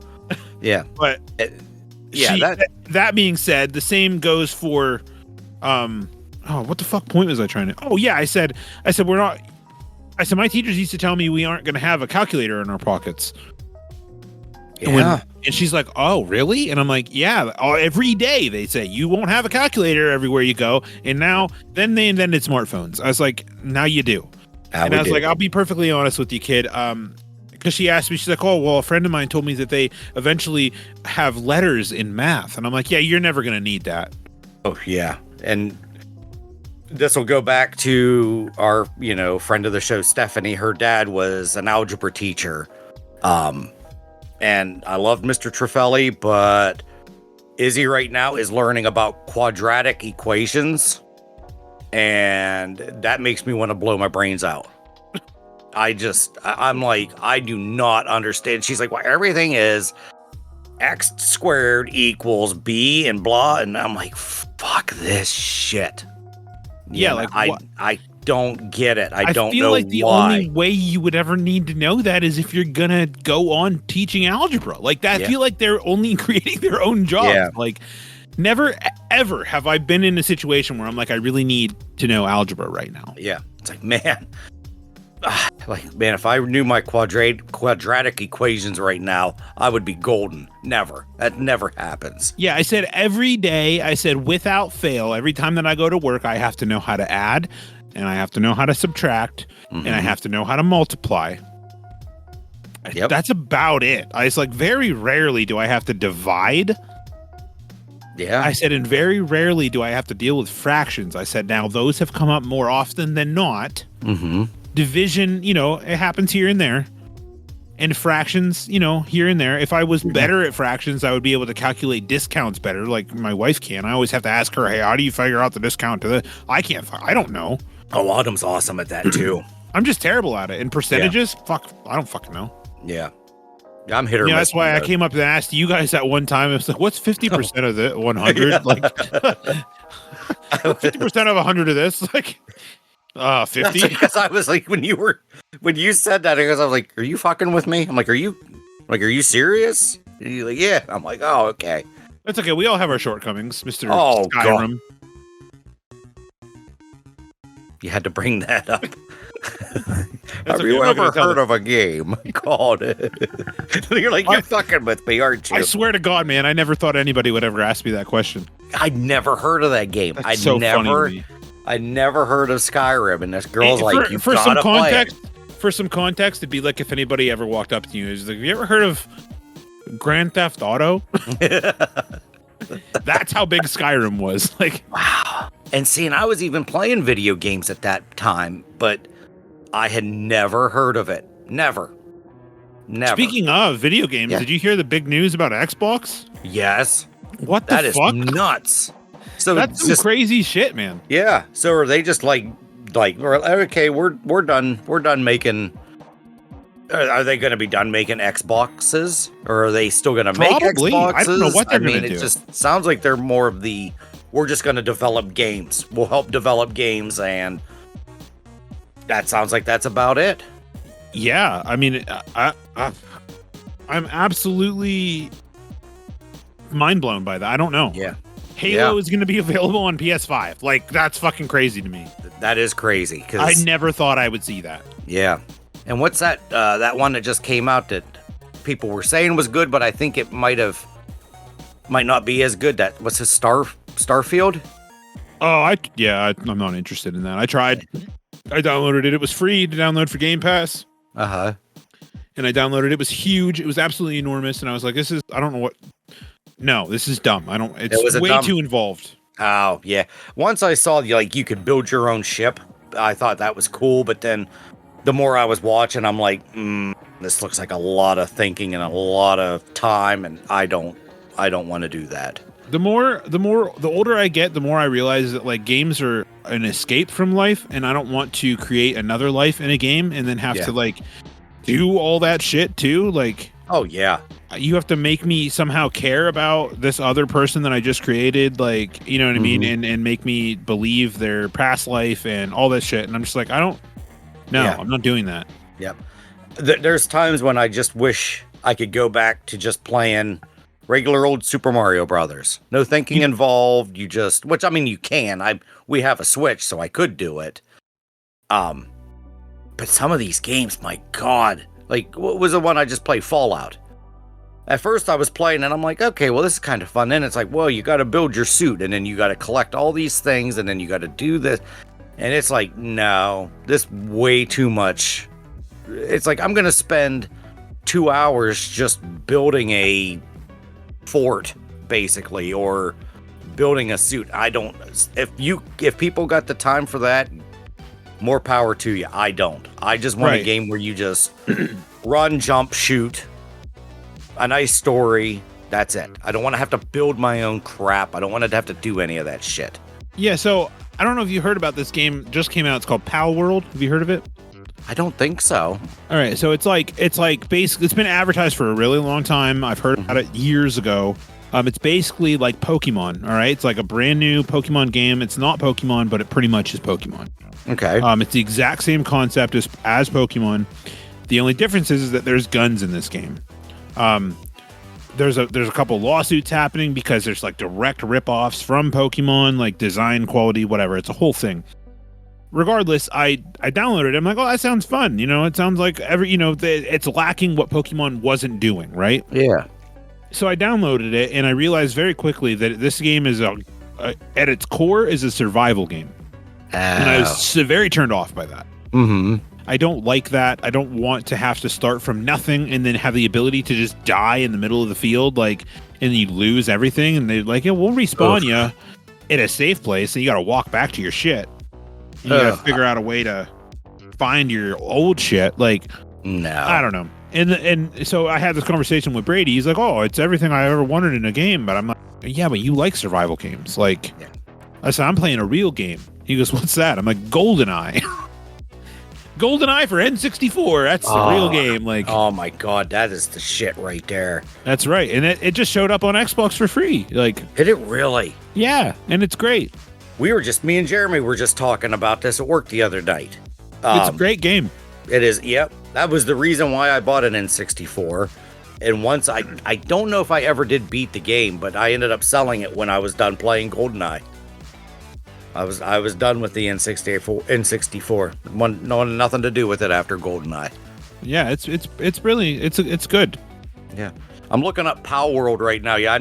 Yeah. But that being said, the same goes for, what the fuck point was I trying to? Oh yeah, I said we're not. I said my teachers used to tell me we aren't going to have a calculator in our pockets. Yeah. And she's like, "Oh, really?" And I'm like, "Yeah." Every day they say you won't have a calculator everywhere you go. And now, then they invented smartphones. I was like, "Now you do." I was like, "I'll be perfectly honest with you, kid." Because she asked me, she's like, "Oh, well, a friend of mine told me that they eventually have letters in math." And I'm like, "Yeah, you're never going to need that." Oh yeah, and this will go back to our, friend of the show, Stephanie. Her dad was an algebra teacher. And I loved Mr. Treffelli, but Izzy right now is learning about quadratic equations. And that makes me want to blow my brains out. I'm like, I do not understand. She's like, well, everything is x squared equals b and blah. And I'm like, fuck this shit. I don't get it. I don't know why. I feel like the only way you would ever need to know that is if you're gonna go on teaching algebra. Like that, I feel like they're only creating their own jobs. Yeah. Like never ever have I been in a situation where I'm like, I really need to know algebra right now. Yeah. It's like, man, if I knew my quadratic equations right now, I would be golden. Never. That never happens. Yeah, I said every day, without fail, every time that I go to work, I have to know how to add, and I have to know how to subtract, and I have to know how to multiply. Yep. That's about it. I was like, very rarely do I have to divide. Yeah. I said, and very rarely do I have to deal with fractions. I said, now those have come up more often than not. Division, it happens here and there. And fractions, here and there. If I was better at fractions, I would be able to calculate discounts better, like my wife can. I always have to ask her, hey, how do you figure out the discount to the... I don't know. Oh, Autumn's awesome at that, too. I'm just terrible at it. And percentages? Fuck, I don't fucking know. Yeah. I'm hit or miss. That's why I came up and asked you guys at one time. It was like, what's 50% of the 100? Yeah. Like, 50% of 100 of this? Like... 50? Because I was like, when you said that, I was like, are you fucking with me? I'm like, are you serious? And you're like, yeah. I'm like, oh, okay. That's okay. We all have our shortcomings, Mr. Oh, Skyrim. God. You had to bring that up. Have you ever heard of a game called You're like, you're fucking with me, aren't you? I swear to God, man, I never thought anybody would ever ask me that question. I'd never heard of that game. That's so funny to me. I never heard of Skyrim, and this girl's like, you gotta play it. For some context, it'd be like if anybody ever walked up to you and was like, have you ever heard of Grand Theft Auto? That's how big Skyrim was. Like, wow. And see, and I was even playing video games at that time, but I had never heard of it. Never. Speaking of video games, Yeah. did you hear the big news about Xbox? Yes. What the That is fuck? nuts. So That's some crazy shit, man. Yeah. So are they just like, okay, we're done. We're done making. Are they going to be done making Xboxes, or are they still going to make Probably. Xboxes? I don't know what they're mean, gonna do. it just sounds like they're more of the. We're just going to develop games. We'll help develop games, and that sounds like that's about it. Yeah, I mean, I'm absolutely mind blown by that. I don't know. Yeah. Halo is going to be available on PS5. Like, that's fucking crazy to me. That is crazy. I never thought I would see that. Yeah. And what's that? That one that just came out that people were saying was good, but I think it might not be as good. That what's his Starfield? Oh, I'm not interested in that. I tried. I downloaded it. It was free to download for Game Pass. Uh-huh. And I downloaded it. It was huge. It was absolutely enormous. And I was like, this is dumb. It's way too involved. Oh, yeah. Once I saw you could build your own ship, I thought that was cool. But then the more I was watching, I'm like, this looks like a lot of thinking and a lot of time. And I don't want to do that. The older I get, the more I realize that like games are an escape from life, and I don't want to create another life in a game and then have to like do all that shit too. Like, oh yeah, you have to make me somehow care about this other person that I just created, like, you know what I mean, and make me believe their past life and all this shit. And I'm just like, I'm not doing that. Yep. There's times when I just wish I could go back to just playing regular old Super Mario Brothers. No thinking involved. Which I mean, you can. We have a Switch, so I could do it. But some of these games, my God, like what was the one I just played? Fallout. At first, I was playing, and I'm like, okay, well, this is kind of fun. Then it's like, well, you got to build your suit, and then you got to collect all these things, and then you got to do this, and it's like, no, this way too much. It's like I'm gonna spend 2 hours just building a fort basically, or building a suit. If people got the time for that, more power to you. I don't. I just want a game where you just run, jump, shoot, a nice story. That's it. I don't want to have to build my own crap. I don't want to have to do any of that shit. Yeah, so I don't know if you heard about this game. Just came out. It's called Pal World. Have you heard of it? I don't think so. All right, so it's like basically, it's been advertised for a really long time. I've heard about it years ago. It's basically like Pokemon. All right, it's like a brand new Pokemon game. It's not Pokemon, but it pretty much is Pokemon. Okay. It's the exact same concept as Pokemon. The only difference is that there's guns in this game. There's a couple lawsuits happening because there's like direct ripoffs from Pokemon, like design quality, whatever. It's a whole thing. Regardless, I downloaded it. I'm like, oh, that sounds fun. You know, it sounds like it's lacking what Pokemon wasn't doing, right? Yeah. So I downloaded it, and I realized very quickly that this game is at its core is a survival game. And I was very turned off by that. Mm-hmm. I don't like that. I don't want to have to start from nothing and then have the ability to just die in the middle of the field, like, and you lose everything. And they're like, yeah, we'll respawn you at a safe place, and you got to walk back to your shit. You got to figure out a way to find your old shit. Like, no, I don't know. And so I had this conversation with Brady. He's like, oh, it's everything I ever wanted in a game. But I'm like, yeah, but you like survival games. Like, I said, I'm playing a real game. He goes, what's that? I'm like, GoldenEye. GoldenEye for N64. That's the real game. Like, oh my God, that is the shit right there. That's right. And it just showed up on Xbox for free. Like, did it really? Yeah. And it's great. Me and Jeremy were just talking about this at work the other night. It's a great game. It is. Yep. That was the reason why I bought an N64. And once I don't know if I ever did beat the game, but I ended up selling it when I was done playing GoldenEye. I was done with the N64. Nothing to do with it after GoldenEye. Yeah, it's really it's good. Yeah. I'm looking up Pow World right now. Yeah,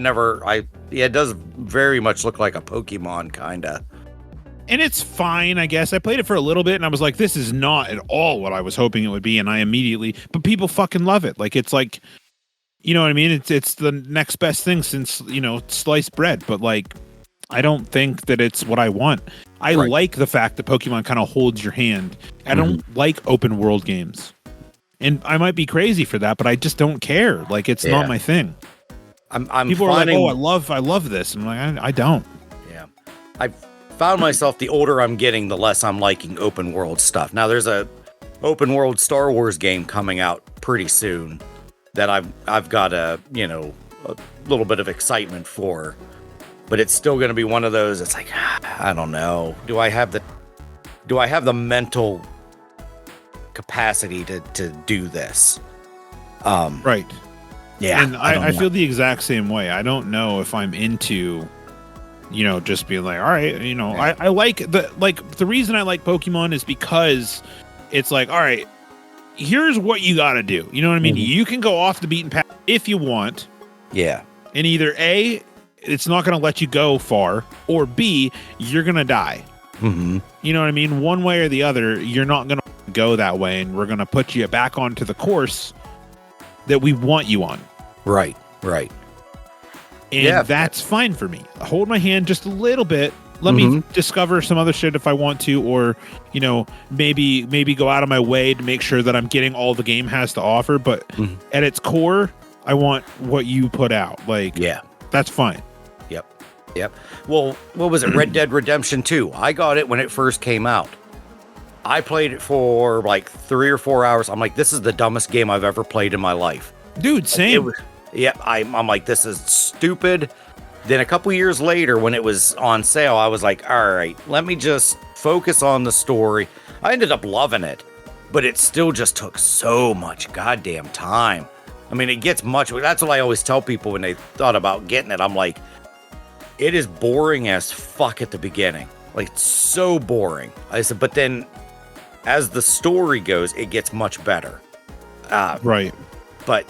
it does very much look like a Pokemon kinda. And it's fine, I guess. I played it for a little bit and I was like, this is not at all what I was hoping it would be, but people fucking love it. Like, it's like, you know what I mean? It's the next best thing since, sliced bread, but like, I don't think that it's what I want. I Right. like the fact that Pokemon kind of holds your hand. I don't like open world games. And I might be crazy for that, but I just don't care. Like, it's not my thing. I'm People finding, are like, "Oh, I love this," and I'm like, I don't. Yeah, I've found myself the older I'm getting, the less I'm liking open world stuff. Now there's a open world Star Wars game coming out pretty soon that I've got a little bit of excitement for, but it's still going to be one of those. It's like, I don't know. Do I have the mental capacity to do this? Right. Yeah, And I feel the exact same way. I don't know if I'm into, just being like, all right, I like the reason I like Pokemon is because it's like, all right, here's what you got to do. You know what I mean? You can go off the beaten path if you want. Yeah. And either A, it's not going to let you go far, or B, you're going to die. Mm-hmm. You know what I mean? One way or the other, you're not going to go that way, and we're going to put you back onto the course that we want you on. Right. And that's fine for me. Hold my hand just a little bit. Let me discover some other shit if I want to, or, maybe go out of my way to make sure that I'm getting all the game has to offer. But at its core, I want what you put out. Like, that's fine. Yep. Well, what was it? Red Dead Redemption 2. I got it when it first came out. I played it for like 3 or 4 hours. I'm like, this is the dumbest game I've ever played in my life. Dude, same. I'm like, this is stupid. Then a couple years later, when it was on sale, I was like, all right, let me just focus on the story. I ended up loving it, but it still just took so much goddamn time. I mean, it gets much. That's what I always tell people when they thought about getting it. I'm like, it is boring as fuck at the beginning. Like, it's so boring. I said, but then as the story goes, it gets much better. Right. But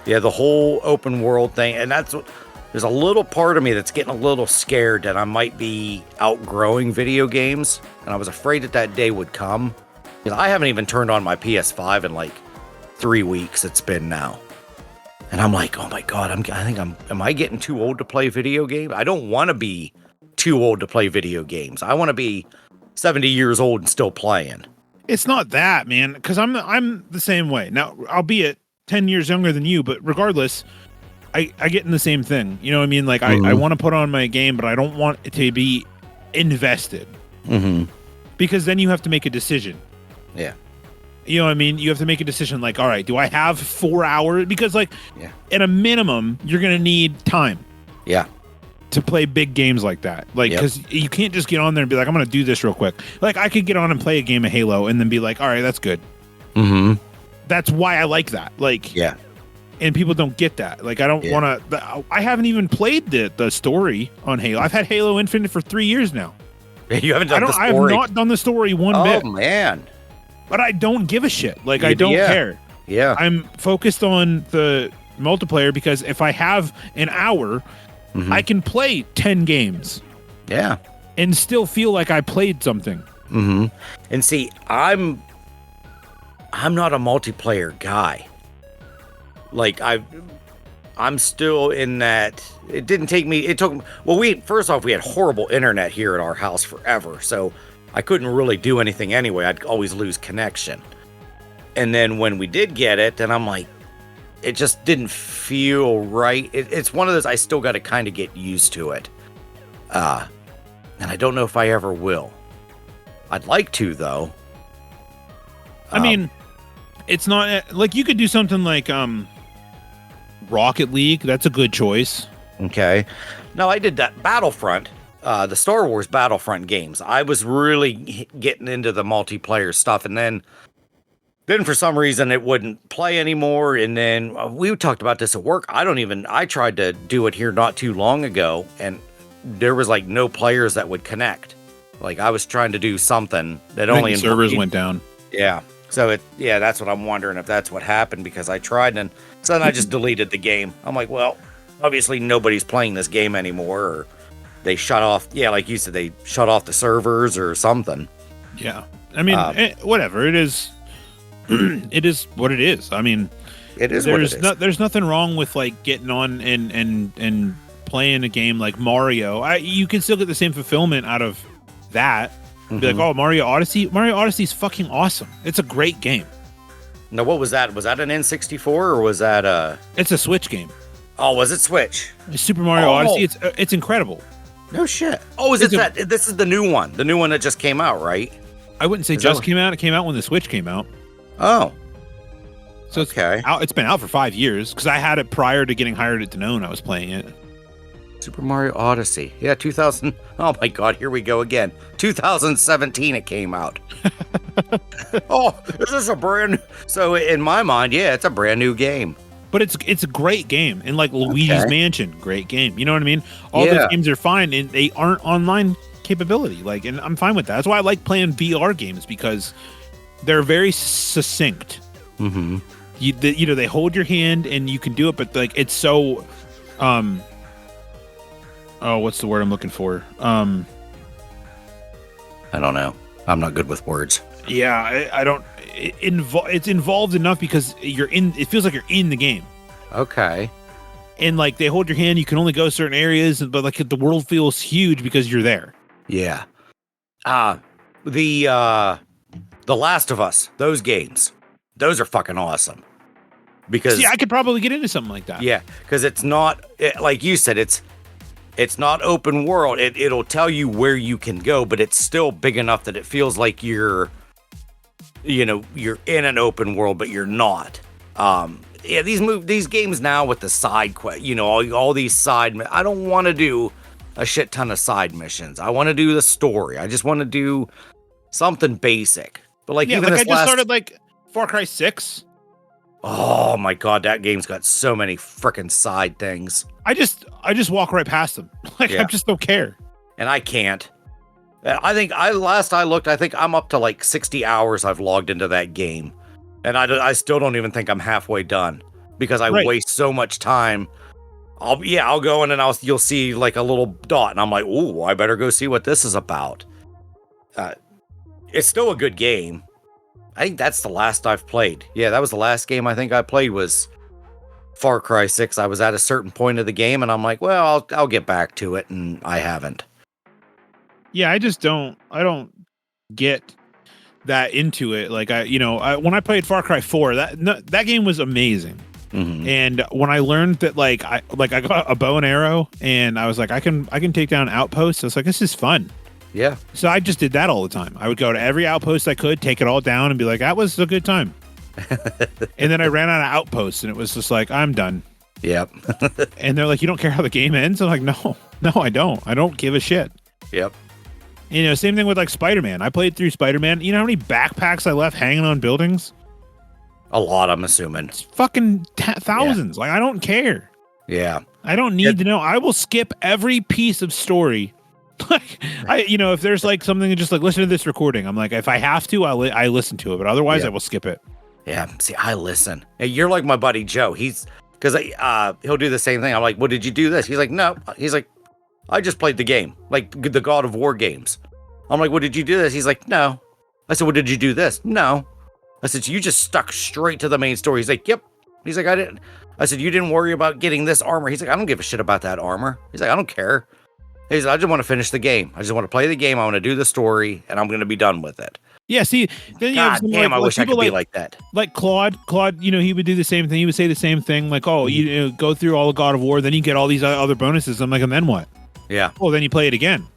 yeah, the whole open world thing, and that's what, there's a little part of me that's getting a little scared that I might be outgrowing video games, and I was afraid that day would come. Because I haven't even turned on my PS5 in like 3 weeks. It's been now, and I'm like, oh my god, am I getting too old to play video games? I don't want to be too old to play video games. I want to be 70 years old and still playing. It's not that, man, because I'm the same way. Now, albeit 10 years younger than you, but regardless, I get in the same thing. You know what I mean? Like, I want to put on my game, but I don't want it to be invested. Because then you have to make a decision. Yeah. You know what I mean? You have to make a decision like, all right, do I have 4 hours? Because, like, at a minimum, you're going to need time. Yeah. To play big games like that. Like, because you can't just get on there and be like, I'm going to do this real quick. Like, I could get on and play a game of Halo and then be like, all right, that's good. That's why I like that. Like, and people don't get that. Like, I don't want to. I haven't even played the story on Halo. I've had Halo Infinite for 3 years now. You haven't done the story? I have not done the story one bit. Oh, man. But I don't give a shit. Like, I don't care. Yeah. I'm focused on the multiplayer because if I have an hour, I can play 10 games. Yeah. And still feel like I played something. And see, I'm not a multiplayer guy. Like, I'm still in that. It didn't take me. It took. Well, first off, we had horrible internet here at our house forever, so I couldn't really do anything anyway. I'd always lose connection. And then when we did get it, then I'm like, it just didn't feel right. It's one of those. I still got to kind of get used to it. And I don't know if I ever will. I'd like to, though. I mean, it's not like you could do something like Rocket League. That's a good choice. Okay. No, I did that Battlefront, the Star Wars Battlefront games. I was really getting into the multiplayer stuff, and then for some reason it wouldn't play anymore. And then we talked about this at work. I tried to do it here not too long ago, and there was like no players that would connect. Like, I was trying to do something that only servers went down. Yeah. So that's what I'm wondering if that's what happened, because I tried, and so then I just deleted the game. I'm like, well, obviously nobody's playing this game anymore, or they shut off. Yeah, like you said, they shut off the servers or something. Yeah. I mean, whatever. It is. It is what it is. I mean, it is what it is. There's nothing wrong with like getting on and playing a game like Mario. You can still get the same fulfillment out of that. Be like, oh, Mario Odyssey. Mario Odyssey's fucking awesome. It's a great game. Now, what was that? Was that an N64 or was that It's a Switch game. Oh, was it Switch? Super Mario Odyssey. It's incredible. No shit. Oh, is it that? This is the new one. The new one that just came out, right? I wouldn't say came out. It came out when the Switch came out. Oh. So it's been out for 5 years because I had it prior to getting hired at Danone. I was playing it. Super Mario Odyssey. Yeah, 2000. Oh my God, here we go again. 2017 it came out. Oh, this is a brand. So in my mind, yeah, it's a brand new game. But it's a great game. And like Luigi's Mansion, great game. You know what I mean? All those games are fine and they aren't online capability. Like, and I'm fine with that. That's why I like playing VR games because they're very succinct. Mm-hmm. You know, they hold your hand and you can do it, but like it's so what's the word I'm looking for? I don't know. I'm not good with words. Yeah, I don't. It's involved enough because you're in. It feels like you're in the game. Okay. And like they hold your hand, you can only go certain areas, but like the world feels huge because you're there. Yeah. The Last of Us. Those games. Those are fucking awesome. Because I could probably get into something like that. Yeah, because it's not like you said. It's not open world. It'll tell you where you can go, but it's still big enough that it feels like you're in an open world, but you're not. Yeah, these games now with the side quest, all these side. I don't want to do a shit ton of side missions. I want to do the story. I just want to do something basic. But like even I just started like Far Cry 6. Oh my God, that game's got so many freaking side things. I just walk right past them. Like I just don't care. And I can't. I think last I looked, I think I'm up to like 60 hours I've logged into that game. And I still don't even think I'm halfway done because I waste so much time. I'll go in and you'll see like a little dot and I'm like, ooh, I better go see what this is about. It's still a good game. I think that's the last I've played. Yeah, that was the last game I think I played was Far Cry 6. I was at a certain point of the game and I'm like, well, I'll get back to it, and I haven't. Yeah, I don't get that into it. Like when I played Far Cry 4, that game was amazing. Mm-hmm. And when I learned that I got a bow and arrow and I was like, I can take down outposts. I was like, this is fun. Yeah. So I just did that all the time. I would go to every outpost I could, take it all down, and be like, that was a good time. And then I ran out of outposts, and it was just like, I'm done. Yep. And they're like, you don't care how the game ends? I'm like, no, I don't. I don't give a shit. Yep. Same thing with like Spider-Man. I played through Spider-Man. You know how many backpacks I left hanging on buildings? A lot, I'm assuming. It's fucking thousands. Yeah. Like, I don't care. Yeah. I don't need to know. I will skip every piece of story. Like, if there's like something, just like listen to this recording. I'm like, if I have to, I listen to it, but otherwise I will skip it. Yeah. See, I listen. Hey, you're like my buddy Joe. Because he'll do the same thing. I'm like, well, did you do this? He's like, no. He's like, I just played the game, like the God of War games. I'm like, well, did you do this? He's like, no. I said, well, did you do this? No. I said, so you just stuck straight to the main story. He's like, yep. He's like, I didn't. I said, you didn't worry about getting this armor. He's like, I don't give a shit about that armor. He's like, I don't care. He's like, I just want to finish the game. I just want to play the game. I want to do the story, and I'm going to be done with it. Yeah, see, then God damn, I wish I could be like that. Like Claude, he would do the same thing. He would say the same thing, like, oh, you go through all the God of War, then you get all these other bonuses. I'm like, and then what? Yeah. Oh, then you play it again.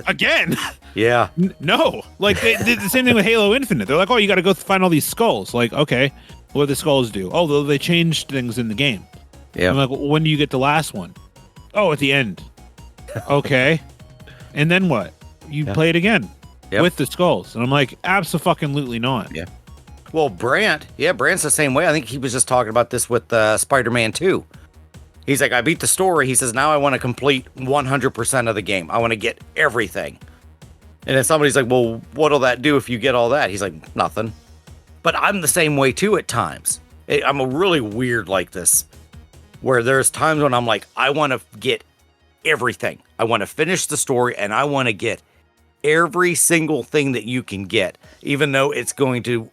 Again? Yeah. No. Like, they did the same thing with Halo Infinite. They're like, oh, you got to go find all these skulls. Like, okay, what do the skulls do? Oh, they changed things in the game. Yeah. I'm like, well, when do you get the last one? Oh, at the end. Okay. And then what? You play it again with the skulls. And I'm like, absolutely not. Yeah. Well, Brant's the same way. I think he was just talking about this with Spider-Man 2. He's like, I beat the story. He says, now I want to complete 100% of the game. I want to get everything. And then somebody's like, well, what'll that do if you get all that? He's like, nothing. But I'm the same way too at times. I'm a really weird like this, where there's times when I'm like, I want to get everything. I want to finish the story and I want to get every single thing that you can get, even though it's going to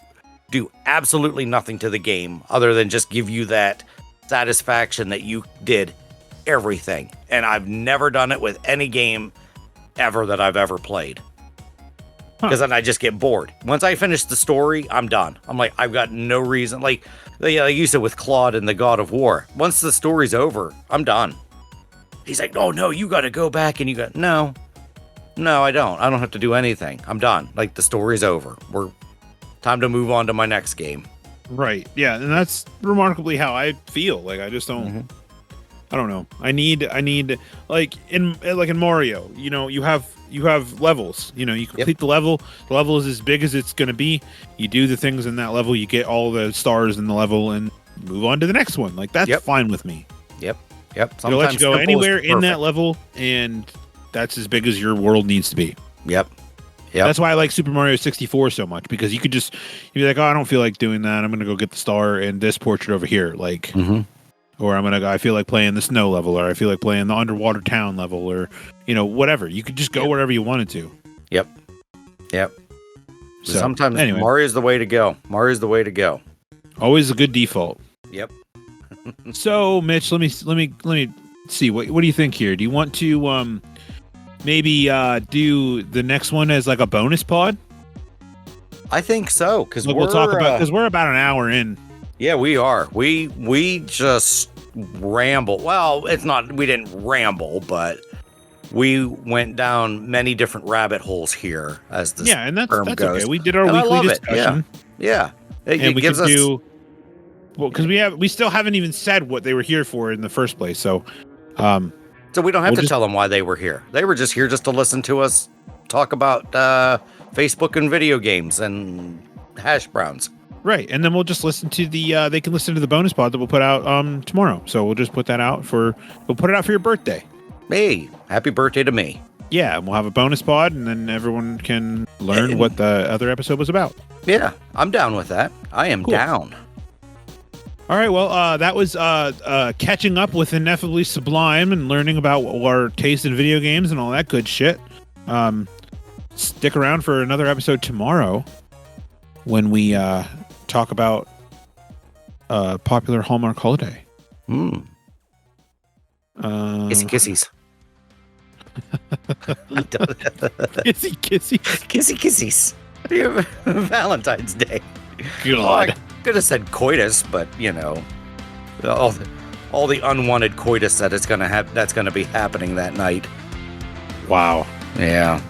do absolutely nothing to the game other than just give you that satisfaction that you did everything. And I've never done it with any game ever that I've ever played. Huh. Because then I just get bored. Once I finish the story, I'm done. I'm like, I've got no reason. Like you said with Claude and the God of War. Once the story's over, I'm done. He's like, oh no, you got to go back and you got no, I don't. I don't have to do anything. I'm done. Like the story's over. We're time to move on to my next game. Right. Yeah, and that's remarkably how I feel. Like I just don't. I don't know. I need like in Mario. You know, you have levels. You know, you complete the level. The level is as big as it's going to be. You do the things in that level. You get all the stars in the level and move on to the next one. Like that's fine with me. Yep. They'll let you go anywhere in that level, and that's as big as your world needs to be. Yep. That's why I like Super Mario 64 so much, because you'd be like, oh, I don't feel like doing that. I'm gonna go get the star in this portrait over here, like, or I feel like playing the snow level, or I feel like playing the underwater town level, or whatever. You could just go wherever you wanted to. Yep. So sometimes anyway, Mario's the way to go. Always a good default. Yep. So, Mitch, let me see. What do you think here? Do you want to maybe do the next one as like a bonus pod? I think so, because we'll talk about, because we're about an hour in. Yeah, we are. We just ramble. Well, it's not. We didn't ramble, but we went down many different rabbit holes here as the and that's goes. Okay. We did our weekly discussion. Yeah. And we gives us do. Well, because we still haven't even said what they were here for in the first place. So we don't have to tell them why they were here. They were just here just to listen to us talk about Facebook and video games and hash browns. Right, and then we'll just listen to they can listen to the bonus pod that we'll put out tomorrow. So we'll just put that out we'll put it out for your birthday. Hey, happy birthday to me. Yeah, and we'll have a bonus pod, and then everyone can learn what the other episode was about. Yeah, I'm down with that. I am down. All right, well, that was catching up with Ineffably Sublime and learning about our taste in video games and all that good shit. Stick around for another episode tomorrow when we talk about a popular Hallmark holiday. Kissies. Kissies. Valentine's Day. God. I could have said coitus, but all the unwanted coitus that's gonna be happening that night. Wow. Yeah.